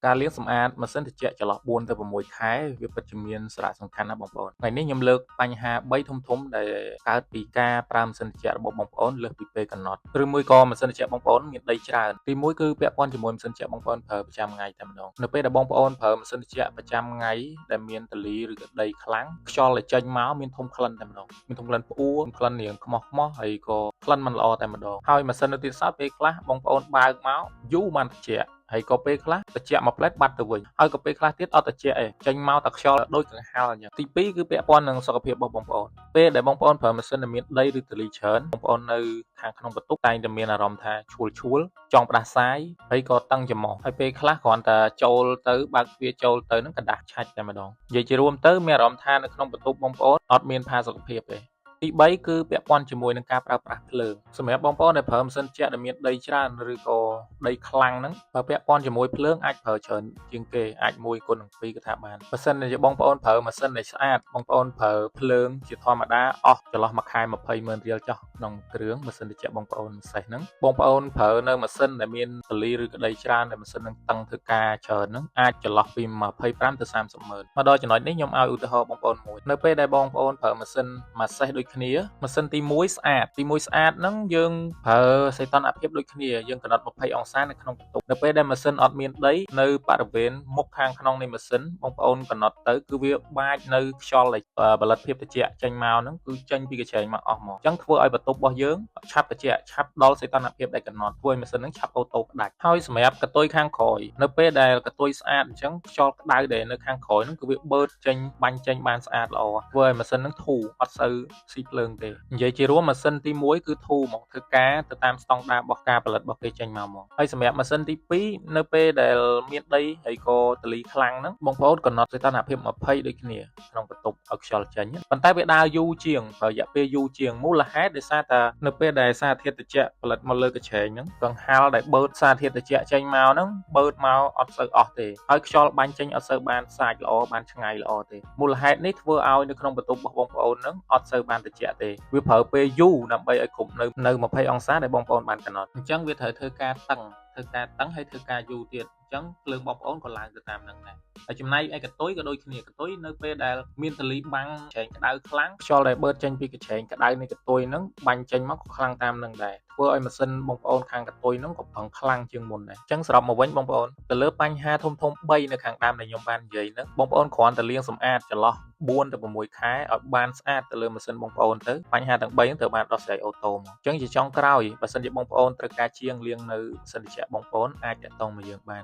ការលាងសម្អាតម៉ាស៊ីនត្រជាក់ចន្លោះ4 ទៅ 6 ខែវាពិតជាមានសារៈសំខាន់ណាស់បងប្អូនថ្ងៃនេះខ្ញុំលើកបញ្ហា3ធំៗដែលកើតពីការប្រើម៉ាស៊ីនត្រជាក់របស់បងប្អូនលើសពីពេលកំណត់ឬមួយក៏ម៉ាស៊ីនត្រជាក់បងប្អូនមានដីច្រើនទី1គឺពាក់ព័ន្ធជាមួយម៉ាស៊ីនត្រជាក់បងប្អូនប្រើប្រចាំថ្ងៃតែម្ដងនៅពេលដែលបងប្អូនប្រើម៉ាស៊ីនត្រជាក់ប្រចាំថ្ងៃដែលមានទលីឬក៏ដីខ្លាំងខ្យល់ដែលចេញមកមានធំក្លិនតែម្ដងមានធំក្លិនផ្អួរក្លិនរាងខ្មោះហើយក៏ក្លិនមិនល្អតែម្ដងហើយម៉ាស៊ីននៅទីសោតពេលខ្លះបងប្អូនបើកមកយូរបានត្រជាក់ហើយក៏ពេលខ្លះត្រជាក់មួយផ្លែតបាត់ទៅវិញហើយក៏ពេលខ្លះទៀតអត់ត្រជាក់ទេចេញមកតែខ្យល់ដូចកង្ហាល់អញ្ចឹងទី2គឺពាក់ព័ន្ធនឹងសុខភាពរបស់បងប្អូនពេលដែលបងប្អូនប្រើម៉ាស៊ីនដែលមានដីឬទលីច្រើនបងប្អូននៅខាងក្នុងបន្ទប់តែងតែមានអារម្មណ៍ថាឈួលចង់ផ្ដាសាយហើយក៏តឹងច្រមុះហើយពេលខ្លះគ្រាន់តែចូលទៅបើកទ្វារចូលទៅនឹងกระดาษឆាច់តែម្ដងនិយាយជារួមទៅមានអារម្មណ៍ថានៅក្នុងបន្ទប់បងប្អូនអត់មានផាសុកភាពទេទី3គឺពាក់ព័ន្ធជាមួយនឹងការប្រើប្រាស់ភ្លើងសម្រាប់បងប្អូនដែលប្រើម៉ាស៊ីនត្រជាក់ដែលមានដីច្រើនឬក៏ដីខ្លាំងហ្នឹងបើពាក់ព័ន្ធជាមួយភ្លើងអាចប្រើច្រើនជាងគេអាច1 គុណនឹង2គឺថាបានបើសិនជាបងប្អូនប្រើម៉ាស៊ីនដែលស្អាតបងប្អូនប្រើភ្លើងជាធម្មតាអស់ចន្លោះមួយខែ20,000 រៀលចុះក្នុងគ្រឿងម៉ាស៊ីនត្រជាក់បងប្អូនសេះហ្នឹងបងប្អូនប្រើនៅម៉ាស៊ីនដែលមានទលីឬក៏ដីច្រើនដែលម៉ាស៊ីនហ្នឹងតឹងធ្វើការច្រើនហ្នឹងអាចចន្លោះពី25 ទៅ 30 ម៉ឺនមកដល់ចំណុចនេះខ្ញុំឲ្យឧទាហរណ៍បងប្អូនមួយនៅពេលដែលបងប្អូនប្រើម៉ាស៊ីនម៉ាសេសដូចគ្នាម៉ាស៊ីនទី1ស្អាតហ្នឹងយើងប្រើសីតុណ្ហភាពដូចគ្នាយើងកំណត់20 អង្សានៅក្នុងបន្ទប់នៅពេលដែលម៉ាស៊ីនអត់មានដីនៅបរិវេណមុខខាងក្នុងនៃម៉ាស៊ីនបងប្អូនកំណត់ទៅគឺវាបាចនៅខ្យល់ដែលផលិតភាពត្រជាក់ចេញមកហ្នឹងគឺចេញពីកញ្ច្រែងមកអស់មកអញ្ចឹងធ្វើឲ្យបន្ទប់របស់យើងឆាប់ត្រជាក់ឆាប់ដល់សីតុណ្ហភាពដែលកំណត់ធ្វើឲ្យម៉ាស៊ីនហ្នឹងឆាប់អូតូផ្ដាច់ហើយសម្រាប់កតុយខាងក្រោយនៅពេលដែលកតុយស្អាតអញ្ចឹងខ្យល់ក្តៅដែលនៅខាងក្រោយហ្នឹងគឺវាបឺតចេញបាញ់ចេញបានស្អាតល្អធ្វើឲ្យម៉ាស៊ីនហ្នឹងធូរអត់សូវស៊ីភ្លើងទេនិយាយជារួមម៉ាស៊ីនទី1គឺធូរមកធ្វើការទៅតាមស្តង់ដាររបស់ការផលិតរបស់គេចេញមកហើយសម្រាប់ម៉ាស៊ីនទី2នៅពេលដែលមានដីហើយក៏ទលីខ្លាំងហ្នឹងបងប្អូនកំណត់សីតុណ្ហភាព20ដូចគ្នាក្នុងបន្ទប់ឲ្យខ្យល់ចេញប៉ុន្តែវាដើរយូរជាងរយៈពេលយូរជាងមូលហេតុដោយសារតែនៅពេលដែលសារធាតុត្រជាក់ផលិតមកលើកញ្ច្រែងហ្នឹងកង្ហាល់ដែលបឺតសារធាតុត្រជាក់ចេញមកហ្នឹងបឺតមកអត់សូវអស់ទេហើយខ្យល់បាញ់ចេញអត់សូវបានសាចល្អបានឆ្ងាយល្អទេមូលហេតុនេះធ្វើឲ្យនៅក្នុងបន្ទប់របស់បងប្អូនហ្នឹងអត់សូវបានត្រជាក់ទេវាប្រើពេលយូរដើម្បីឲ្យគ្រប់នៅ20 អង្សាដែលបងប្អូនបានកំណត់អញ្ចឹងវាត្រូវធ្វើការតឹងហើយធ្វើការយូរទៀតអញ្ចឹងភ្លើងបងប្អូនក៏ឡើងទៅតាមហ្នឹងដែរហើយចំណែកឯកតុយក៏ដូចគ្នាកតុយនៅពេលដែលមានទលីបាំងកញ្ច្រែងក្តៅខ្លាំងខ្យល់ដែលបឺតចេញពីកញ្ច្រែងក្តៅនៃកតុយហ្នឹងបាញ់ចេញមកក៏ខ្លាំងតាមហ្នឹងដែរធ្វើឲ្យម៉ាស៊ីនបងប្អូនខាងកតុយហ្នឹងក៏ប្រឹងខ្លាំងជាងមុនដែរអញ្ចឹងសរុបមកវិញបងប្អូនទៅលើបញ្ហាធំ3នៅខាងដើមដែលខ្ញុំបាននិយាយហ្នឹងបងប្អូនគ្រាន់តែលាងសម្អាតចន្លោះ4 ទៅ 6 ខែឲ្យបានស្អាតទៅលើម៉ាស៊ីនបងប្អូនទៅបញ្ហាទាំង3ហ្នឹងត្រូវបានដោះស្រាយអូតូមកអញ្ចឹងជាចុងក្រោយបើសិនជាបងប្អូនត្រូវការជាងលាងនៅម៉ាស៊ីនត្រជាក់បងប្អូនអាចតាក់ទងមកយើងបាន